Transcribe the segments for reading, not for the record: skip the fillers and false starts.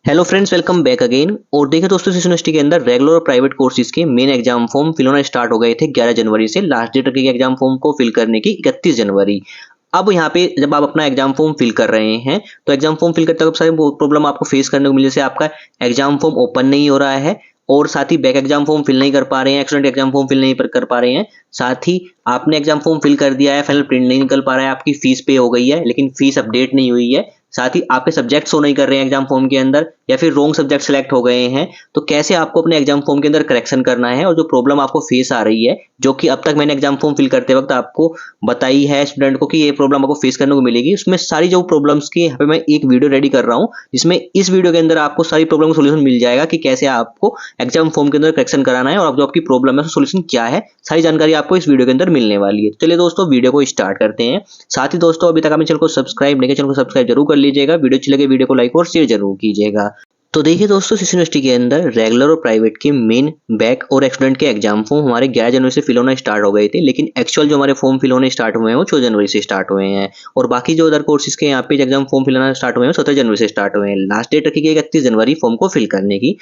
Hello friends, welcome back again. और देखिए दोस्तों, इस यूनिवर्सिटी के अंदर रेगुलर और प्राइवेट कोर्सेज के मेन एग्जाम फॉर्म फिल होना स्टार्ट हो गए थे 11 जनवरी से। लास्ट डेट रखी गई एग्जाम फॉर्म को फिल करने की 31 जनवरी। अब यहाँ पे जब आप अपना एग्जाम फॉर्म फिल कर रहे हैं तो एग्जाम फॉर्म फिल करते वक्त सारी प्रॉब्लम आपको फेस करने को मिली। जैसे आपका एग्जाम फॉर्म ओपन नहीं हो रहा है और साथ ही बैक एग्जाम फॉर्म फिल नहीं कर पा रहे हैं, एक्सटेंड एग्जाम फॉर्म फिल नहीं कर पा रहे हैं। साथ ही आपने एग्जाम फॉर्म फिल कर दिया है, फाइनल प्रिंट नहीं निकल पा रहा है, आपकी फीस पे हो गई है लेकिन फीस अपडेट नहीं हुई है। साथ ही आपके सब्जेक्ट शो नहीं कर रहे हैं एग्जाम फॉर्म के अंदर, या फिर रॉन्ग सब्जेक्ट सेलेक्ट हो गए हैं। तो कैसे आपको अपने एग्जाम फॉर्म के अंदर करेक्शन करना है और जो प्रॉब्लम आपको फेस आ रही है, जो कि अब तक मैंने एग्जाम फॉर्म फिल करते वक्त आपको बताई है स्टूडेंट को कि ये प्रॉब्लम आपको फेस करने को मिलेगी, उसमें सारी जो प्रॉब्लम्स की यहाँ पे मैं एक वीडियो रेडी कर रहा हूँ, जिसमें इस वीडियो के अंदर आपको सारी प्रॉब्लम का सोल्यूशन मिल जाएगा कि कैसे आपको एग्जाम फॉर्म के अंदर करेक्शन कराना है और जो आपकी प्रॉब्लम है उसका सोल्यूशन क्या है। सारी जानकारी आपको इस वीडियो के अंदर मिलने वाली है। चलिए दोस्तों, वीडियो को स्टार्ट करते हैं। साथ ही दोस्तों, अभी तक आपने चैनल को सब्सक्राइब नहीं किया, चैनल को सब्सक्राइब जरूर कर लीजिएगा। वीडियो अच्छी लगे वीडियो को लाइक और शेयर जरूर कीजिएगा। तो देखिए दोस्तों, इस यूनिवर्सिटी के अंदर रेगुलर और प्राइवेट के मेन बैक और स्टूडेंट के एग्जाम फॉर्म हमारे 11 जनवरी से फिल होना स्टार्ट हो गए थे, लेकिन एक्चुअल जो हमारे फॉर्म फिल होने स्टार्ट हुए हैं वो 14 जनवरी से स्टार्ट हुए हैं। और बाकी जो अदर कोर्सेज के यहाँ पे एग्जाम फॉर्म फिल होना स्टार्ट हुए हैं 17 जनवरी से स्टार्ट हुए हैं। लास्ट डेट रखी गई 31 जनवरी फॉर्म को फिल करने की।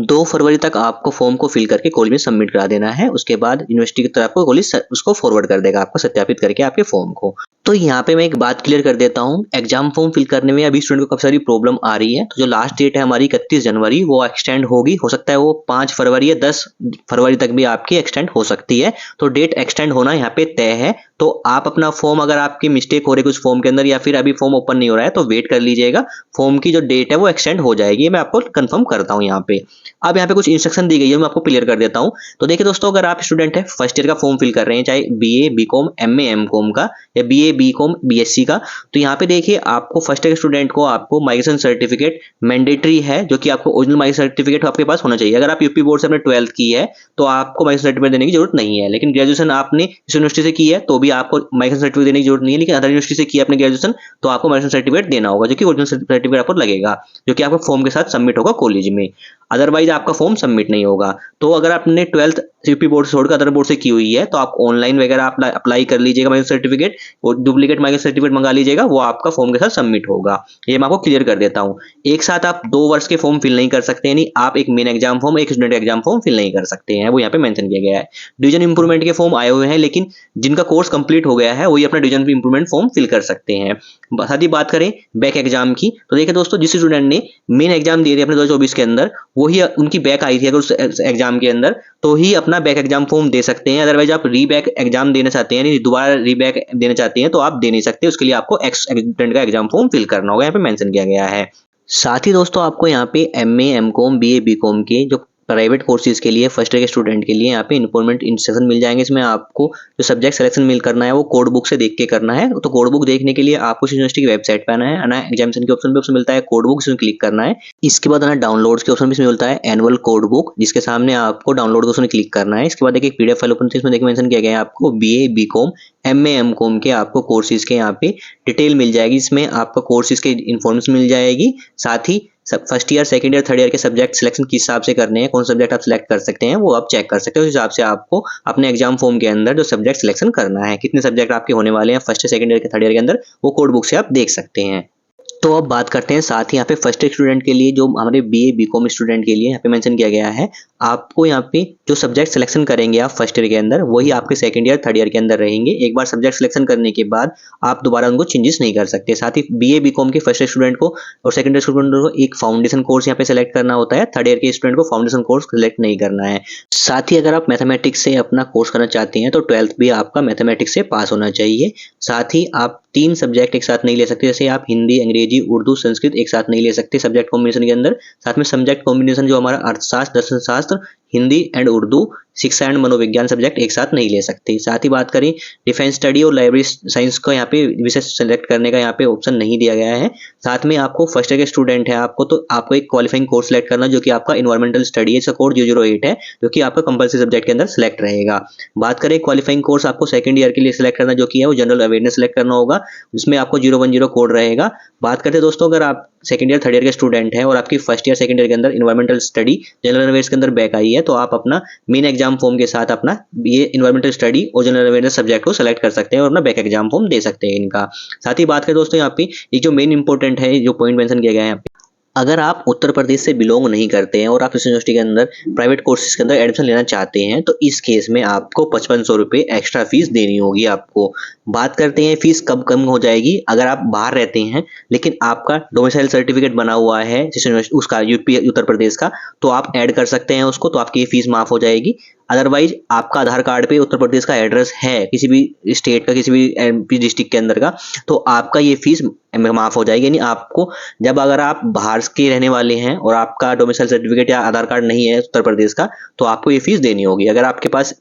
2 फरवरी तक आपको फॉर्म को फिल करके कॉलेज में सबमिट करा देना है। उसके बाद यूनिवर्सिटी की तरफ को कॉलेज उसको फॉरवर्ड कर देगा आपको सत्यापित करके आपके फॉर्म को। तो यहाँ पे मैं एक बात क्लियर कर देता हूँ, एग्जाम फॉर्म फिल करने में अभी स्टूडेंट को काफी सारी प्रॉब्लम आ रही है। तो जो लास्ट डेट है हमारी 31 जनवरी, वो एक्सटेंड होगी, हो सकता है वो 5 फरवरी या 10 फरवरी तक भी आपकी एक्सटेंड हो सकती है। तो डेट एक्सटेंड होना यहाँ पे तय है। तो आप अपना फॉर्म, अगर आपकी मिस्टेक हो रही है कुछ फॉर्म के अंदर या फिर अभी फॉर्म ओपन नहीं हो रहा है, तो वेट कर लीजिएगा। फॉर्म की जो डेट है वो एक्सटेंड हो जाएगी, मैं आपको कंफर्म करता हूँ यहाँ पे। अब यहाँ पे कुछ इंस्ट्रक्शन दी गई है, मैं आपको क्लियर कर देता हूँ। तो देखिए दोस्तों, अगर आप स्टूडेंट है फर्स्ट ईयर का फॉर्म फिल कर रहे हैं, चाहे बीए बीकॉम एमए एमकॉम का या बीए बीकॉम बीएससी का, तो यहाँ पे देखिए आपको फर्स्ट ईयर स्टूडेंट को आपको माइग्रेशन सर्टिफिकेट मैंडेटरी है, जो कि आपको ओरिजिनल माइग्रेशन सर्टिफिकेट आपके पास होना चाहिए। अगर आप यूपी बोर्ड से अपने 12th की है तो आपको माइग्रेशन सर्टिफिकेट देने की जरूरत नहीं है, लेकिन ग्रेजुएशन आपने इस यूनिवर्सिटी से की है तो भी आपको माइग्रेशन सर्टिफिकेट देने की जरूरत नहीं है। लेकिन अदर यूनिवर्सिटी से की है अपने ग्रेजुएशन, तो आपको माइग्रेशन सर्टिफिकेट देना होगा, जो कि ओरिजिनल सर्टिफिकेट आपको लगेगा, जो कि आपको फॉर्म के साथ सबमिट होगा कॉलेज में। अदरवाइज आपका फॉर्म सबमिट नहीं होगा। तो अगर आपने 12th यूपी बोर्ड से छोड़कर अदर बोर्ड से की हुई है तो आप ऑनलाइन वगैरह आप अप्लाई कर लीजिएगा माइग्रेशन सर्टिफिकेट, और डुप्लीकेट माइग्रेशन सर्टिफिकेट मंगा लीजिएगा, वो आपका फॉर्म के साथ सबमिट होगा। ये मैं आपको क्लियर कर देता हूँ। एक साथ आप 2 वर्ष के फॉर्म फिल नहीं कर सकते, यानी आप एक मेन एग्जाम फॉर्म एक स्टूडेंट एग्जाम फॉर्म फिल नहीं कर सकते हैं, वो यहाँ पे मेंशन किया गया है। डिवीजन इंप्रूवमेंट के फॉर्म आए हुए हैं, लेकिन जिनका कोर्स कंप्लीट हो गया है वही अपना डिवीजन इंप्रूवमेंट फॉर्म फिल कर सकते हैं। साथ ही बात करें बैक एग्जाम की, तो देखिए दोस्तों, जिस स्टूडेंट ने मेन एग्जाम दिए थे अपने 2024 के अंदर, वही उनकी बैक आई थी अगर उस एग्जाम के अंदर, तो ही अपना बैक एग्जाम फॉर्म दे सकते हैं। अदरवाइज आप री बैक एग्जाम देना चाहते हैं, यानी दोबारा री बैक देना चाहते हैं, तो आप दे नहीं सकते। उसके लिए आपको एक्स स्टूडेंट का एग्जाम फॉर्म फिल करना होगा, यहाँ पे मेंशन किया गया है। साथ ही दोस्तों, आपको यहाँ पे एमए एमकॉम बीए बीकॉम के जो प्राइवेट कोर्सेज के लिए फर्स्ट ईयर के स्टूडेंट के लिए यहाँ पे इंफॉर्मेंट इंस्ट्रक्शन मिल जाएंगे। इसमें आपको जो सब्जेक्ट सिलेक्शन मिल करना है वो कोड बुक से देख के करना है। तो कोड बुक देखने के लिए आपको यूनिवर्सिटी की वेबसाइट पे आना है, एग्जामिनेशन के ऑप्शन पे ऑप्शन मिलता है कोड बुक, इसमें क्लिक करना है। इसके बाद आना डाउनलोड्स के ऑप्शन पे इसमें मिलता है एनुअल कोड बुक, जिसके सामने आपको डाउनलोड के ऑप्शन क्लिक करना है। इसके बाद एक पीडीएफ फाइल ओपन, इसमें देखिए मेंशन किया गया है आपको बीए बीकॉम एमए एमकॉम के आपको कोर्सेज के यहाँ पे डिटेल मिल जाएगी। इसमें आपको कोर्सेज के इन्फॉर्मेशन मिल जाएगी। साथ ही सब first year second year third year के सब्जेक्ट सिलेक्शन किस हिसाब से करने हैं, कौन सब्जेक्ट आप सिलेक्ट कर सकते हैं, वो आप चेक कर सकते हो। उस हिसाब से आपको अपने एग्जाम फॉर्म के अंदर जो सब्जेक्ट सिलेक्शन करना है, कितने सब्जेक्ट आपके होने वाले हैं फर्स्ट सेकंड ईयर के थर्ड ईयर के अंदर, वो कोड बुक से आप देख सकते हैं। तो अब बात करते हैं साथ ही यहाँ पे फर्स्ट ईयर स्टूडेंट के लिए, जो हमारे बीए बीकॉम स्टूडेंट के लिए यहाँ पे मेंशन किया गया है, आपको यहाँ पे जो सब्जेक्ट सिलेक्शन करेंगे आप फर्स्ट ईयर के अंदर, वही आपके सेकंड ईयर थर्ड ईयर के अंदर रहेंगे। एक बार सब्जेक्ट सिलेक्शन करने के बाद आप दोबारा उनको चेंजेस नहीं कर सकते। साथ ही बीए बीकॉम के फर्स्ट ईयर स्टूडेंट को और सेकंड ईयर स्टूडेंट को एक फाउंडेशन कोर्स यहाँ पे सेलेक्ट करना होता है, थर्ड ईयर के स्टूडेंट को फाउंडेशन कोर्स सिलेक्ट नहीं करना है। साथ ही अगर आप मैथमेटिक्स से अपना कोर्स करना चाहते हैं तो 12th भी आपका मैथमेटिक्स से पास होना चाहिए। साथ ही आप 3 सब्जेक्ट एक साथ नहीं ले सकते, जैसे आप हिंदी अंग्रेजी उर्दू संस्कृत एक साथ नहीं ले सकते सब्जेक्ट कॉम्बिनेशन के अंदर। साथ में सब्जेक्ट कॉम्बिनेशन जो हमारा अर्थशास्त्र दर्शन शास्त्र हिंदी एंड उर्दू शिक्षा एंड मनोविज्ञान सब्जेक्ट एक साथ नहीं ले सकते। साथ ही बात करें डिफेंस स्टडी और लाइब्रेरी साइंस का यहाँ पे विषय सेलेक्ट करने का यहाँ पे ऑप्शन नहीं दिया गया है। साथ में आपको फर्स्ट ईयर के स्टूडेंट है आपको, तो आपको एक क्वालिफाइंग कोर्स सेलेक्ट करना, जो कि आपका इन्वायरमेंटल स्टडी है, इसका कोड 008 है, जो कि आपका कंपल्सरी सब्जेक्ट के अंदर सेलेक्ट रहेगा। बात करें क्वालिफाइंग कोर्स आपको सेकंड ईयर के लिए सेलेक्ट करना, जो कि है वो जनरल अवेयरनेस सेलेक्ट करना होगा, इसमें आपको 010 कोड रहेगा। बात करते हैं दोस्तों, अगर आप सेकंड ईयर थर्ड ईयर के स्टूडेंट हैं और आपकी फर्स्ट ईयर सेकंड ईयर के अंदर इन्वायरमेंटल स्टडी जनरल अवेयरनेस के अंदर बैक आई है, तो आप अपना मेन एग्जाम फॉर्म के साथ अपना ये इन्वायरमेंटल स्टडी और जनरल अवेयरनेस सब्जेक्ट को सेलेक्ट कर सकते हैं और अपना बैक एग्जाम फॉर्म दे सकते हैं इनका। साथ ही बात करें दोस्तों, यहाँ पे एक जो मेन इंपॉर्टेंट है जो पॉइंट मेंशन किया गया है यहाँ पे, अगर आप उत्तर प्रदेश से बिलोंग नहीं करते हैं और आप इस यूनिवर्सिटी के अंदर प्राइवेट कोर्सेज के अंदर एडमिशन लेना चाहते हैं तो इस केस में आपको 5500 रुपये एक्स्ट्रा फीस देनी होगी आपको। बात करते हैं फीस कब कम हो जाएगी। अगर आप बाहर रहते हैं लेकिन आपका डोमिसाइल सर्टिफिकेट बना हुआ है जिस यूनिवर्सिटी उसका यूपी उत्तर प्रदेश का, तो आप ऐड कर सकते हैं उसको, तो आपकी ये फीस माफ हो जाएगी। अदरवाइज आपका आधार कार्ड पे उत्तर प्रदेश का एड्रेस है किसी भी स्टेट का, किसी भी एमपी डिस्ट्रिक्ट के अंदर का, तो आपका ये फीस माफ हो जाएगी। यानी आपको जब अगर आप बाहर के रहने वाले हैं और आपका डोमिसाइल सर्टिफिकेट या आधार कार्ड नहीं है उत्तर प्रदेश का, तो आपको ये फीस देनी होगी। अगर आपके पास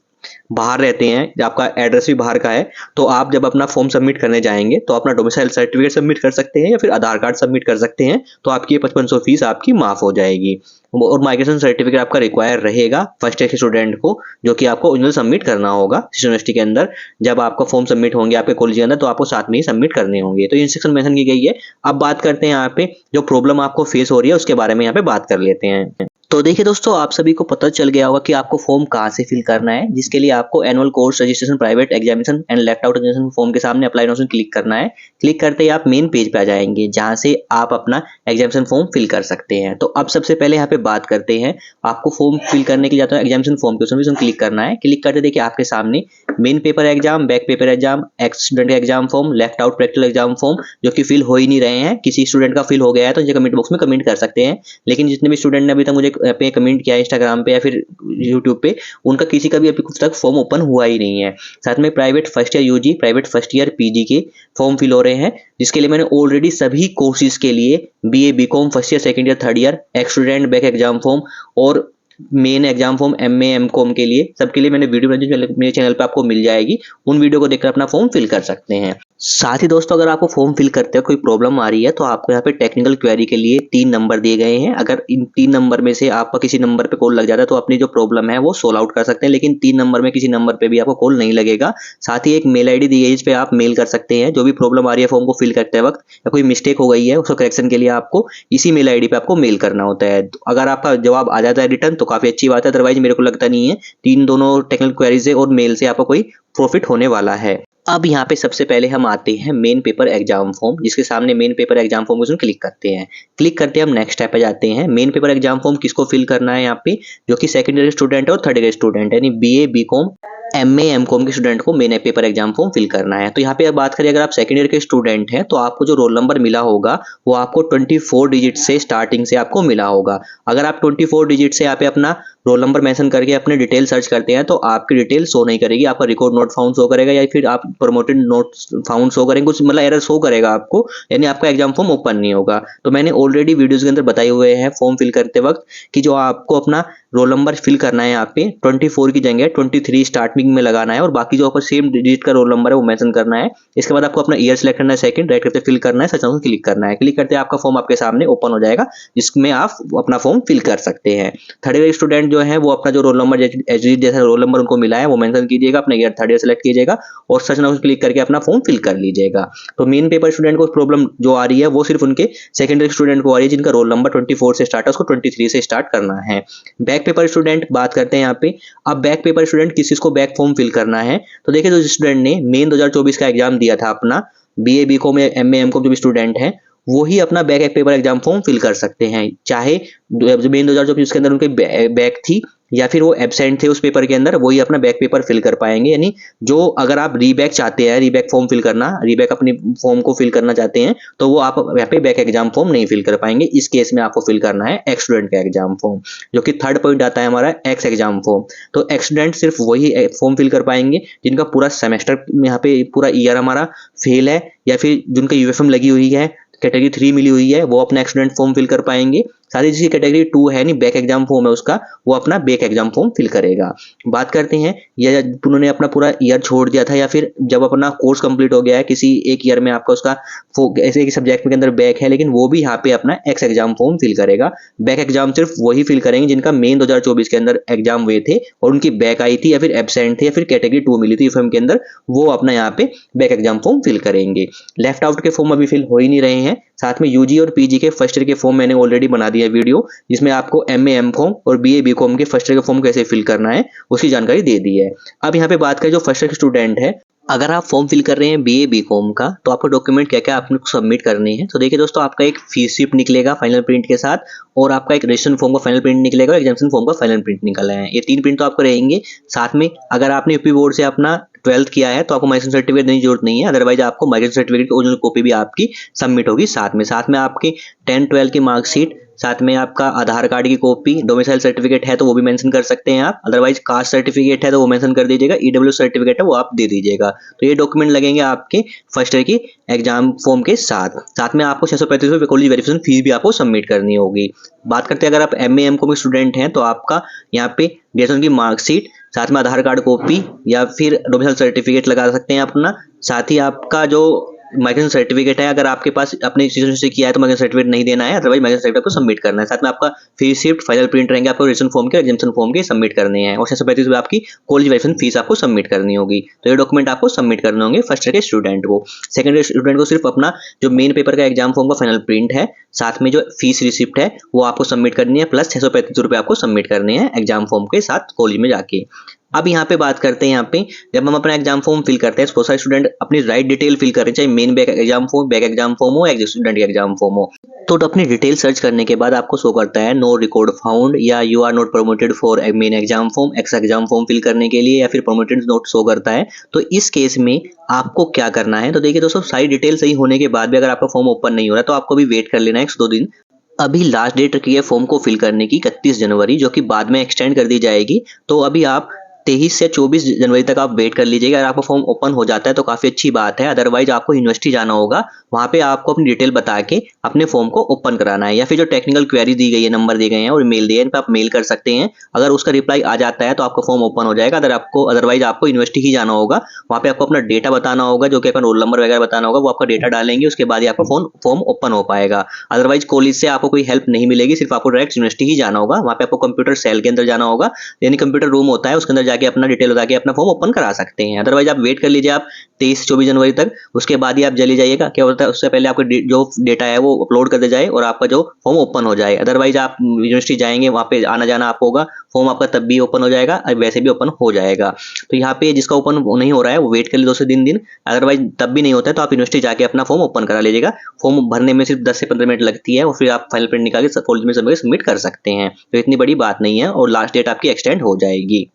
बाहर रहते हैं, आपका एड्रेस भी बाहर का है, तो आप जब अपना फॉर्म सबमिट करने जाएंगे तो अपना डोमिसाइल सर्टिफिकेट सबमिट कर सकते हैं या फिर आधार कार्ड सबमिट कर सकते हैं, तो आपकी 5500 फीस आपकी माफ हो जाएगी। और माइग्रेशन सर्टिफिकेट आपका रिक्वायर रहेगा फर्स्ट ईयर के स्टूडेंट को, जो कि आपको ओरिजिनल सबमिट करना होगा इस यूनिवर्सिटी के अंदर। जब आपका फॉर्म सबमिट होंगे आपके कॉलेज के अंदर तो आपको साथ में ही सबमिट करने होंगे। तो इंस्ट्रक्शन मेंशन की गई है। अब बात करते हैं यहाँ पे जो प्रॉब्लम आपको फेस हो रही है उसके बारे में यहाँ पे बात कर लेते हैं। तो देखिए दोस्तों, आप सभी को पता चल गया होगा कि आपको फॉर्म कहाँ से फिल करना है, जिसके लिए आपको annual course registration private examination and left out examination form के सामने अप्लाई नाउ क्लिक करना है। क्लिक करते ही आप मेन पेज पे आ जाएंगे जहां से आप अपना एग्जामिनेशन फॉर्म फिल कर सकते हैं। तो अब सबसे पहले यहाँ पे बात करते हैं, आपको फॉर्म फिल करने के लिए जाता है एग्जामिनेशन फॉर्म के उसमें क्लिक करना है। क्लिक करते देखिए आपके सामने main paper exam, back paper exam, x student exam form, left out practical exam form जो कि फिल हो ही नहीं रहे हैं। किसी स्टूडेंट का फिल हो गया है तो ये कमेंट बॉक्स में कमेंट कर सकते हैं, लेकिन जितने भी स्टूडेंट ने अभी तक मुझे पे कमेंट किया इंस्टाग्राम पे या फिर यूट्यूब पे, उनका किसी का भी अभी कुछ तक फॉर्म ओपन हुआ ही नहीं है। साथ में private first year UG, private first year PG के फॉर्म फिल हो रहे हैं, जिसके लिए मैंने ऑलरेडी सभी कोर्सेज के लिए BA BCom first year second year third year, ex student back exam form और main exam form MA MCom के लिए सबके लिए मैंने वीडियो मेरे चैनल पे आपको मिल जाएगी। उन वीडियो को देखकर अपना फॉर्म फिल कर सकते हैं। साथ ही दोस्तों, अगर आपको फॉर्म फिल करते हुए कोई प्रॉब्लम आ रही है तो आपको यहाँ पे टेक्निकल क्वेरी के लिए 3 नंबर दिए गए हैं। अगर इन 3 नंबर में से आपका किसी नंबर पे कॉल लग जाता है तो अपनी जो प्रॉब्लम है वो सोल्व आउट कर सकते हैं, लेकिन 3 नंबर में किसी नंबर पे भी आपको कॉल नहीं लगेगा। साथ ही एक मेल आईडी दी गई है जिस पे आप मेल कर सकते हैं जो भी प्रॉब्लम आ रही है फॉर्म को फिल करते वक्त, या कोई मिस्टेक हो गई है उसको करेक्शन के लिए आपको इसी मेल आईडी पे आपको मेल करना होता है। अगर आपका जवाब आ जाता है रिटर्न तो काफी अच्छी बात है, अदरवाइज मेरे को लगता नहीं है दोनों टेक्निकल क्वेरी से और मेल से आपको कोई प्रॉफिट होने वाला है। अब यहाँ पे सबसे पहले हम आते हैं मेन पेपर एग्जाम फॉर्म, जिसके सामने मेन पेपर एग्जाम फॉर्म उसमें क्लिक करते हैं। क्लिक करते हम नेक्स्ट स्टेप पे जाते हैं। मेन पेपर एग्जाम फॉर्म किसको फिल करना है यहाँ पे, जो कि सेकंड ईयर स्टूडेंट है और थर्ड ईयर स्टूडेंट है, यानी बीए बीकॉम एमए एमकॉम के स्टूडेंट को main paper exam form fill करना है। तो यहाँ पे अब बात करें, अगर आप सेकंड ईयर के स्टूडेंट हैं तो आपको जो रोल नंबर मिला होगा वो आपको 24 डिजिट से स्टार्टिंग से आपको मिला होगा। अगर आप 24 डिजिट से यहाँ पे अपना रोल नंबर मेंशन करके अपने डिटेल सर्च करते हैं तो आपकी डिटेल शो नहीं करेगी, आपका रिकॉर्ड नोट फाउंड शो करेगा या फिर आप प्रमोटेड नोट फाउंड शो करेंगे, कुछ मतलब एरर शो करेगा आपको, यानी आपका एग्जाम फॉर्म ओपन नहीं होगा। तो मैंने ऑलरेडी वीडियोस के अंदर बताए हुए हैं फॉर्म फिल करते वक्त कि जो आपको अपना रोल नंबर फिल करना है यहाँ पे 24 की जगह 23 स्टार्टिंग में लगाना है और बाकी जो आपका सेम डिजिट का रोल नंबर है वो मेंशन करना है। इसके बाद आपको अपना ईयर सेलेक्ट करना है, सेकंड राइट करते फिल करना है, सच क्लिक करना है। क्लिक करते आपका फॉर्म आपके सामने ओपन हो जाएगा जिसमें आप अपना फॉर्म फिल कर सकते हैं। थर्ड ईयर स्टूडेंट जो है वो अपना जो रोल नंबर जैसा रोल नंबर उनको मिला है वो मेंशन कीजिएगा, अपना ईयर थर्ड ईयर सेलेक्ट कीजिएगा और सच क्लिक करके अपना फॉर्म फिल कर लीजिएगा। तो मेन पेपर स्टूडेंट को प्रॉब्लम जो आ रही है वो सिर्फ उनके सेकेंडरी स्टूडेंट को आ रही है जिनका रोल नंबर 24 से स्टार्ट है, उसको 23 से स्टार्ट करना है। बैक पेपर स्टूडेंट बात करते हैं यहाँ पे। अब बैक पेपर स्टूडेंट किस को बैक फॉर्म फिल करना है, तो देखिए जो स्टूडेंट ने मेन 2024 का एग्जाम दिया था अपना, बीए बीकॉम या एमए एमकॉम जो भी स्टूडेंट है वो ही अपना back paper exam form fill कर सकते हैं, चाहे मेन 2024 के अंदर उनके बैक थी या फिर वो एब्सेंट थे उस पेपर के अंदर, वही अपना बैक पेपर फिल कर पाएंगे। यानी जो अगर आप रीबैक चाहते हैं, रीबैक फॉर्म फिल करना, रीबैक अपनी फॉर्म को फिल करना चाहते हैं तो वो आप यहाँ पे बैक एग्जाम फॉर्म नहीं फिल कर पाएंगे। इस केस में आपको फिल करना है एक्स स्टूडेंट का एग्जाम फॉर्म, जो कि थर्ड पॉइंट आता है हमारा एक्स एग्जाम फॉर्म। तो एक्स स्टूडेंट सिर्फ वही फॉर्म फिल कर पाएंगे जिनका पूरा सेमेस्टर यहाँ पे पूरा ईयर हमारा फेल है या फिर जिनका यूएफएम लगी हुई है, कैटेगरी 3 मिली हुई है, वो अपना स्टूडेंट फॉर्म फिल कर पाएंगे। साथ ही जिसकी कैटेगरी 2 है, नहीं बैक एग्जाम फॉर्म है उसका, वो अपना बैक एग्जाम फॉर्म फिल करेगा। बात करते हैं या उन्होंने अपना पूरा ईयर छोड़ दिया था या फिर जब अपना कोर्स कंप्लीट हो गया है, किसी एक ईयर में आपका उसका ऐसे एक सब्जेक्ट के अंदर बैक है, लेकिन वो भी यहाँ पे अपना एक्स एग्जाम फॉर्म फिल करेगा। बैक एग्जाम सिर्फ वही फिल करेंगे जिनका मेन 2024 के अंदर एग्जाम हुए थे और उनकी बैक आई थी या फिर एब्सेंट थे या फिर कैटेगरी 2 मिली थी यूएफएम के अंदर, वो अपना यहाँ पे बैक एग्जाम फॉर्म फिल करेंगे। लेफ्ट आउट के फॉर्म अभी फिल हो ही नहीं रहे हैं। साथ में यूजी और पीजी के फर्स्ट ईयर के फॉर्म मैंने ऑलरेडी बना दिया वीडियो, जिसमें आपको एमए एमकॉम और बीए बीकॉम के फर्स्ट ईयर के फॉर्म कैसे फिल करना है उसकी जानकारी दे दी है। अब यहाँ पे बात करें जो फर्स्ट ईयर के स्टूडेंट है, अगर आप फॉर्म फिल कर रहे हैं बीए बीकॉम का, तो आपको डॉक्यूमेंट क्या क्या आपको सबमिट करने हैं। तो देखिए दोस्तों, आपका एक फीस रिसिप्ट निकलेगा फाइनल प्रिंट के साथ, और आपका एक रजिस्ट्रेशन फॉर्म का फाइनल प्रिंट निकलेगा और एग्जामिनेशन फॉर्म का फाइनल प्रिंट निकला है। ये 3 प्रिंट तो आपको रहेंगे। साथ में अगर आपने यूपी बोर्ड से अपना 12th किया है तो आपको माइग्रेशन सर्टिफिकेट देने की जरूरत नहीं है, अदरवाइज आपको माइग्रेशन सर्टिफिकेट की ओरिजिनल कॉपी भी आपकी सबमिट होगी। साथ में आपकी 10-12 की मार्कशीट, साथ में आपका आधार कार्ड की कॉपी, डोमिसाइल सर्टिफिकेट है तो वो भी मेंशन कर सकते हैं आप, अदरवाइज कास्ट सर्टिफिकेट है तो वो मेंशन कर दीजिएगा, ईडब्ल्यू सर्टिफिकेट है वो आप दे दीजिएगा। तो ये डॉक्यूमेंट लगेंगे आपके फर्स्ट ईयर की एग्जाम फॉर्म के साथ में आपको 635 रुपये कॉलेज वेरिफिकेशन फीस भी आपको सबमिट करनी होगी। बात करते हैं अगर आप एमए एमकॉम के स्टूडेंट हैं तो आपका यहाँ पे ग्रेजुएशन की मार्कशीट, साथ में आधार कार्ड कॉपी या फिर डोमिसाइल सर्टिफिकेट लगा सकते हैं अपना। साथ ही आपका जो माइग्रेशन सर्टिफिकेट है, अगर आपके पास अपने इंस्टीट्यूशन से किया है तो माइग्रेशन सर्टिफिकेट नहीं देना है, अदरवाइज माइग्रेशन सर्टिफिकेट को सबमिट करना है। साथ में आपका फी रिसिप्ट, फाइनल प्रिंट रहेंगे आपको रजिस्ट्रेशन फॉर्म के, एग्जामिनेशन फॉर्म के सबमिट करने हैं, और 635 रुपये आपकी कॉलेज वेरिफिकेशन फीस आपको सबमिट करनी होगी। तो ये डॉक्यूमेंट आपको सबमिट करने होंगे फर्स्ट ईयर के स्टूडेंट को। सेकंड ईयर स्टूडेंट को सिर्फ अपना जो मेन पेपर का एग्जाम फॉर्म का फाइनल प्रिंट है, साथ में जो फीस रिसिप्ट है वो आपको सबमिट करनी है, प्लस 635 रुपये आपको सबमिट करने हैं एग्जाम फॉर्म के साथ कॉलेज में जाके। अब यहाँ पे बात करते हैं, यहाँ पे जब हम अपना एग्जाम फॉर्म फिल करते हैं, बहुत सारे स्टूडेंट अपनी राइट डिटेल फिल कर रहे हैं, चाहे मेन बैक एग्जाम फॉर्म हो या स्टूडेंट एग्जाम फॉर्म हो। तो अपनी डिटेल सर्च करने के बाद आपको शो करता है नो रिकॉर्ड फाउंड, या you are not promoted for main exam form, ex exam form fill करने के लिए, या फिर प्रमोटेड नोट शो करता है। तो इस केस में आपको क्या करना है, तो देखिए दोस्तों, सारी डिटेल सही होने के बाद भी अगर आपका फॉर्म ओपन नहीं हो रहा है तो आपको भी वेट कर लेना है 1-2 दिन। अभी लास्ट डेट रखी है फॉर्म को फिल करने की 31 जनवरी, जो कि बाद में एक्सटेंड कर दी जाएगी। तो अभी आप 23 से 24 जनवरी तक आप वेट कर लीजिएगा। अगर आपका फॉर्म ओपन हो जाता है तो काफ़ी अच्छी बात है, अदरवाइज आपको यूनिवर्सिटी जाना होगा, वहाँ पे आपको अपनी डिटेल बता के अपने फॉर्म को ओपन कराना है, या फिर जो टेक्निकल क्वेरी दी गई है, नंबर दिए गए हैं और मेल दिए हैं, इन पर आप मेल कर सकते हैं। अगर उसका रिप्लाई आ जाता है तो आपका फॉर्म ओपन हो जाएगा। अदरवाइज आपको यूनिवर्सिटी ही जाना होगा, वहाँ पे आपको अपना डेटा बताना होगा, जो कि आपका रोल नंबर वगैरह बताना होगा, वो आपका डेटा डालेंगे, उसके बाद ही आपका फॉर्म ओपन हो पाएगा। अदरवाइज कॉलेज से आपको कोई हेल्प नहीं मिलेगी, सिर्फ आपको डायरेक्ट यूनिवर्सिटी ही जाना होगा, वहाँ पे आपको कंप्यूटर सेल के अंदर जाना होगा, यानी कंप्यूटर रूम होता है, उसके अंदर जाके अपना डिटेल बता के अपना फॉर्म ओपन करा सकते हैं। अदरवाइज आप वेट कर लीजिए आप 23 से 24 जनवरी तक, उसके बाद ही आप चले जाइएगा। क्या होता है, उससे पहले आपका जो डेटा है वो अपलोड कर दिया जाए और आपका जो फॉर्म ओपन हो जाए। अदरवाइज आप यूनिवर्सिटी जाएंगे, वहाँ पे आना जाना आपको होगा, फॉर्म आपका तब भी ओपन हो जाएगा और वैसे भी ओपन हो जाएगा। तो यहाँ पे जिसका ओपन नहीं हो रहा है वो वेट कर लीजिए 2 से 3 दिन, अदरवाइज तब भी नहीं होता है तो आप यूनिवर्सिटी जाके अपना फॉर्म ओपन करा लीजिएगा। फॉर्म भरने में सिर्फ 10 से 15 मिनट लगती है और फिर आप फाइनल प्रिंट निकाल के कॉलेज में सबमिट कर सकते हैं। तो इतनी बड़ी बात नहीं है और लास्ट डेट आपकी एक्सटेंड हो जाएगी।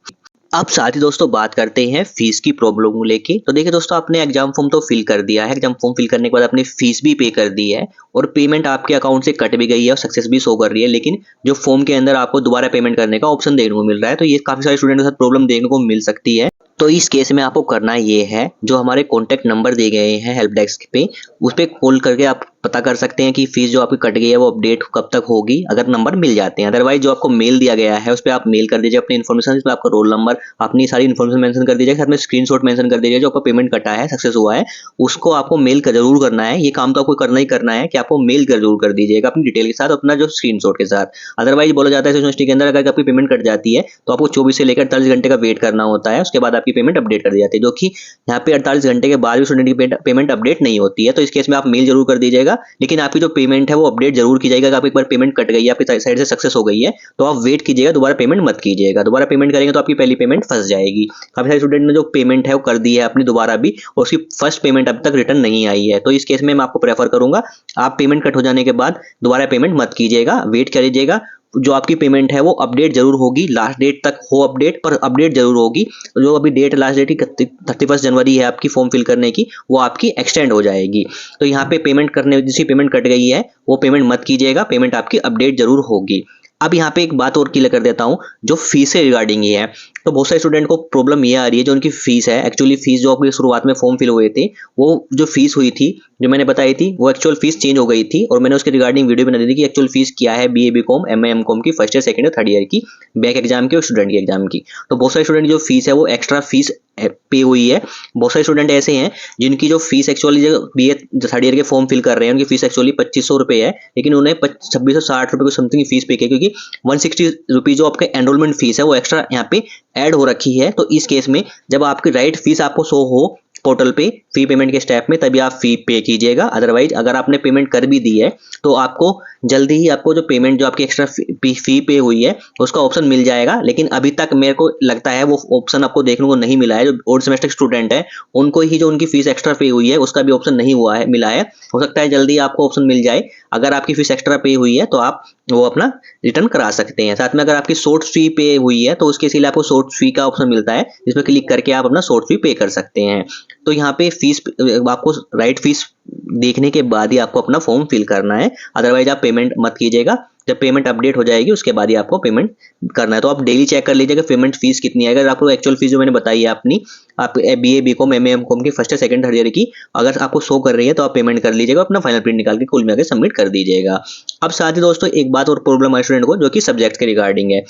अब साथ ही दोस्तों बात करते हैं फीस की प्रॉब्लम को लेके। तो देखिए दोस्तों, आपने एग्जाम फॉर्म तो फिल कर दिया है, एग्जाम फॉर्म फिल करने के बाद आपने फीस भी पे कर दी है और पेमेंट आपके अकाउंट से कट भी गई है और सक्सेस भी शो कर रही है, लेकिन जो फॉर्म के अंदर आपको दोबारा पेमेंट करने का ऑप्शन देखने को मिल रहा है। तो ये काफी सारे स्टूडेंट के साथ प्रॉब्लम देखने को मिल सकती है। तो इस केस में आपको करना ये है, जो हमारे कॉन्टैक्ट नंबर दिए गए हैं हेल्प डेस्क पे, उस पर कॉल करके आप पता कर सकते हैं कि फीस जो आपकी कट गई है वो अपडेट कब तक होगी, अगर नंबर मिल जाते हैं। अदरवाइज जो आपको मेल दिया गया है उस पर आप मेल कर दीजिए अपनी इन्फॉर्मेशन, जिसमें आपका रोल नंबर, अपनी सारी इन्फॉर्मेशन मेंशन कर दीजिए, साथ में स्क्रीनशॉट मेंशन कर दीजिए जो आपका पेमेंट कटा है, सक्सेस हुआ है, उसको आपको मेल जरूर करना है। ये काम तो आपको करना ही करना है कि आपको मेल जरूर कर दीजिएगा अपनी डिटेल के साथ, अपना जो स्क्रीनशॉट के साथ। अदरवाइज बोला जाता है यूनिवर्सिटी के अंदर अगर आपकी पेमेंट कट जाती है तो आपको 24 से लेकर 48 घंटे का वेट करना होता है, उसके बाद आपकी पेमेंट अपडेट कर दी जाती है, जो कि यहाँ पे 48 घंटे के बाद भी स्टूडेंट की पेमेंट अपडेट नहीं होती है। तो इस केस में आप मेल जरूर कर दीजिएगा, लेकिन आपकी जो पेमेंट है वो अपडेट जरूर कीजिएगा। अगर आप एक बार पेमेंट कट गई है, आपकी साइड से सक्सेस हो गई है, तो आप वेट कीजिएगा, दोबारा पेमेंट मत कीजिएगा। दोबारा पेमेंट करेंगे तो आपकी पहली पेमेंट फंस जाएगी। काफी सारे स्टूडेंट ने जो पेमेंट है वो कर दी है अपनी दोबारा भी, और उसकी फर्स्ट पेमेंट अब तक रिटर्न नहीं आई है। तो इस केस में मैं आपको प्रेफर करूंगा, आप पेमेंट कट हो जाने के बाद दोबारा पेमेंट मत कीजिएगा, वेट करिएगा। जो आपकी पेमेंट है वो अपडेट जरूर होगी, लास्ट डेट तक हो अपडेट, पर अपडेट जरूर होगी। जो अभी डेट लास्ट डेट की 31 जनवरी है आपकी फॉर्म फिल करने की, वो आपकी एक्सटेंड हो जाएगी। तो यहाँ पे पेमेंट करने, जिसकी पेमेंट कट गई है वो पेमेंट मत कीजिएगा, पेमेंट आपकी अपडेट जरूर होगी। अब यहाँ पे एक बात और क्लियर कर देता हूँ, जो फीस से रिगार्डिंग ये है। तो बहुत सारे स्टूडेंट को प्रॉब्लम ये आ रही है, जो उनकी फीस है, एक्चुअली फीस जो आपकी शुरुआत में फॉर्म फिल हुए थे, वो जो फीस हुई थी जो मैंने बताई थी, वो एक्चुअल फीस चेंज हो गई थी, और मैंने उसके रिगार्डिंग वीडियो बना दी थी कि एक्चुअल फीस क्या है बीए बीकॉम एमए एमकॉम की first year, second year, third year की, बैक एग्जाम की और स्टूडेंट की एग्जाम की। तो बहुत सारे स्टूडेंट जो फीस है वो एक्स्ट्रा फीस पे हुई है। बहुत सारे स्टूडेंट ऐसे हैं जिनकी जो फीस एक्चुअली जो बीए थर्ड ईयर के फॉर्म फिल कर रहे हैं, उनकी फीस एक्चुअली 2500 रुपये है, लेकिन उन्हें 2660 रुपये को समथिंग फीस पे की, क्योंकि 160 रुपीज जो आपके एनरोलमेंट फीस है वो एक्स्ट्रा यहाँ पे ऐड हो रखी है। तो इस केस में जब आपकी राइट फीस आपको शो हो पोर्टल पे फी पेमेंट के स्टेप में, तभी आप फी पे कीजिएगा। अदरवाइज अगर आपने पेमेंट कर भी दी है तो आपको जल्दी ही आपको जो पेमेंट जो आपकी एक्स्ट्रा फी पे हुई है उसका ऑप्शन मिल जाएगा। लेकिन अभी तक मेरे को लगता है वो ऑप्शन आपको देखने को नहीं मिला है। जो ओल्ड सेमेस्टर स्टूडेंट है उनको ही जो उनकी फीस एक्स्ट्रा पे हुई है उसका भी ऑप्शन नहीं हुआ है, मिला है। हो सकता है जल्दी आपको ऑप्शन मिल जाए। अगर आपकी फीस एक्स्ट्रा पे हुई है तो आप वो अपना रिटर्न करा सकते हैं। साथ में अगर आपकी शॉर्ट फी पे हुई है तो उसके लिए आपको शॉर्ट फी का ऑप्शन मिलता है, जिसमें क्लिक करके आप अपना शॉर्ट फी पे कर सकते हैं। तो यहाँ पे फीस आपको राइट फीस देखने के बाद ही आपको अपना फॉर्म फिल करना है। अदरवाइज आप पेमेंट मत कीजिएगा। जब पेमेंट अपडेट हो जाएगी उसके बाद ही आपको पेमेंट करना है। तो आप डेली चेक कर लीजिएगा पेमेंट फीस कितनी है। अगर आपको एक्चुअल फीस जो मैंने बताई है अपनी, आप बीए बीकॉम एमए एमकॉम की फर्स्ट सेकंड थर्ड ईयर की अगर आपको शो कर रही है तो आप पेमेंट कर लीजिएगा, अपना फाइनल प्रिंट निकाल के कुल में आके सबमिट कर दीजिएगा। अब साथ ही दोस्तों एक बात और प्रॉब्लम है स्टूडेंट को, जो कि सब्जेक्ट के रिगार्डिंग है।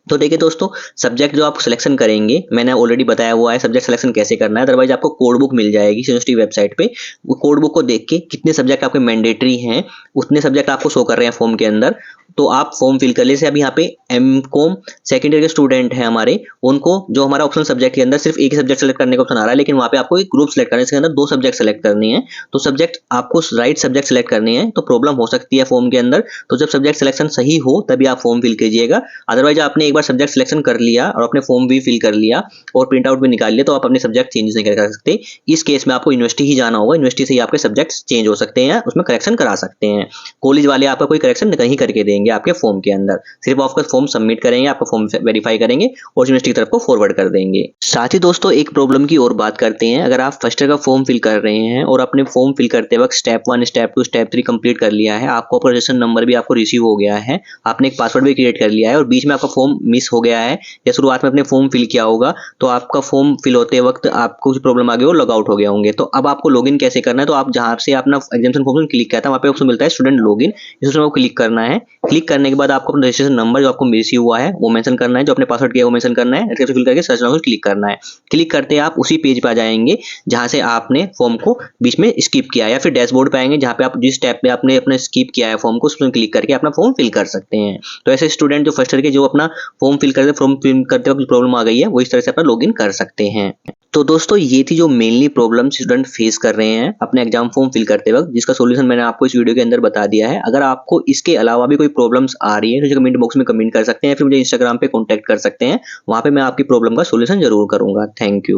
तो देखिए दोस्तों, सब्जेक्ट जो आप सिलेक्शन करेंगे मैंने ऑलरेडी बताया हुआ है सब्जेक्ट सिलेक्शन कैसे करना है। अदरवाइज आपको कोड बुक मिल जाएगी यूनिवर्सिटी वेबसाइट पे। वो कोड बुक को देख के कितने सब्जेक्ट आपके मैंडेटरी हैं उतने सब्जेक्ट आपको शो कर रहे हैं फॉर्म के अंदर, तो आप फॉर्म फिल कर लीजिए। अभी यहाँ पे एमकॉम सेकेंड ईयर के स्टूडेंट हैं हमारे, उनको जो हमारा ऑप्शन सब्जेक्ट के अंदर सिर्फ एक ही सब्जेक्ट सेलेक्ट करने का ऑप्शन आ रहा है, लेकिन वहाँ पे आपको एक ग्रुप सेलेक्ट करना है, इसके अंदर 2 सब्जेक्ट सेलेक्ट करनी है। तो सब्जेक्ट आपको राइट सब्जेक्ट सेलेक्ट करनी है, तो प्रॉब्लम हो सकती है फॉर्म के अंदर। तो जब सब्जेक्ट सिलेक्शन सही हो तभी आप फॉर्म फिल कीजिएगा। अदरवाइज आपने एक बार सब्जेक्ट सिलेक्शन कर लिया और अपने फॉर्म भी फिल कर लिया और प्रिंट आउट भी निकाल लिया तो आप अपने सब्जेक्ट चेंज नहीं कर सकते। इस केस में आपको यूनिवर्सिटी ही जाना होगा, यूनिवर्सिटी से ही आपके सब्जेक्ट चेंज हो सकते हैं, उसमें करेक्शन करा सकते हैं। कॉलेज वाले आपका कोई करेक्शन नहीं करके देंगे आपके फॉर्म के अंदर। सिर्फ आपका फॉर्म सबमिट करेंगे, आपका फॉर्म वेरीफाई करेंगे और यूनिवर्सिटी की तरफ को फॉरवर्ड कर देंगे। साथ ही दोस्तों एक प्रॉब्लम की और बात करते हैं। अगर आप फर्स्ट ईयर का फॉर्म फिल कर रहे हैं और अपने फॉर्म फिल करते वक्त स्टेप 1 स्टेप 2 स्टेप 3 कंप्लीट कर लिया है, आपको रजिस्ट्रेशन नंबर भी आपको रिसीव हो गया है, आपने एक पासवर्ड भी क्रिएट कर लिया है और बीच में आपका फॉर्म मिस हो गया है या शुरुआत में अपने फॉर्म फिल किया होगा तो आपका फॉर्म फिल होते वक्त आपको कुछ प्रॉब्लम आ गई और लॉग आउट हो गए होंगे। तो अब आपको लॉगिन कैसे करना है, तो आप जहां से अपना एग्जामिनेशन फॉर्म क्लिक किया था वहां पे ऑप्शन मिलता है स्टूडेंट लॉगिन, इसमें आपको क्लिक करना है। क्लिक करने के बाद आपको अपना रजिस्ट्रेशन नंबर जो आपको रिसीव हुआ है वो मेंशन करना है, जो अपने पासवर्ड किया है वो मेंशन करना है, फिर फिल करके सर्च नाउ क्लिक करना है। क्लिक करते ही आप उसी पेज पे आ जाएंगे जहां से आपने फॉर्म को बीच में स्किप किया है, या फिर डैशबोर्ड पे आएंगे जहां पे आप जिस टैब पे आपने अपने स्किप किया है फॉर्म को उसमें क्लिक करके अपना फॉर्म फिल कर सकते हैं। तो ऐसे स्टूडेंट जो फर्स्ट ईयर के जो अपना फॉर्म फिल करते वक्त प्रॉब्लम आ गई है वो इस तरह से अपना लॉगिन कर सकते हैं। तो दोस्तों ये थी जो मेनली प्रॉब्लम स्टूडेंट फेस कर रहे हैं अपने एग्जाम फॉर्म फिल करते वक्त, जिसका सॉल्यूशन मैंने आपको इस वीडियो के अंदर बता दिया है। अगर आपको इसके अलावा भी कोई प्रॉब्लम्स आ रही है तो कमेंट बॉक्स में कमेंट कर सकते हैं, फिर मुझे इंस्टाग्राम पे कॉन्टैक्ट कर सकते हैं, वहां पे मैं आपकी प्रॉब्लम का सॉल्यूशन जरूर करूंगा। Thank you.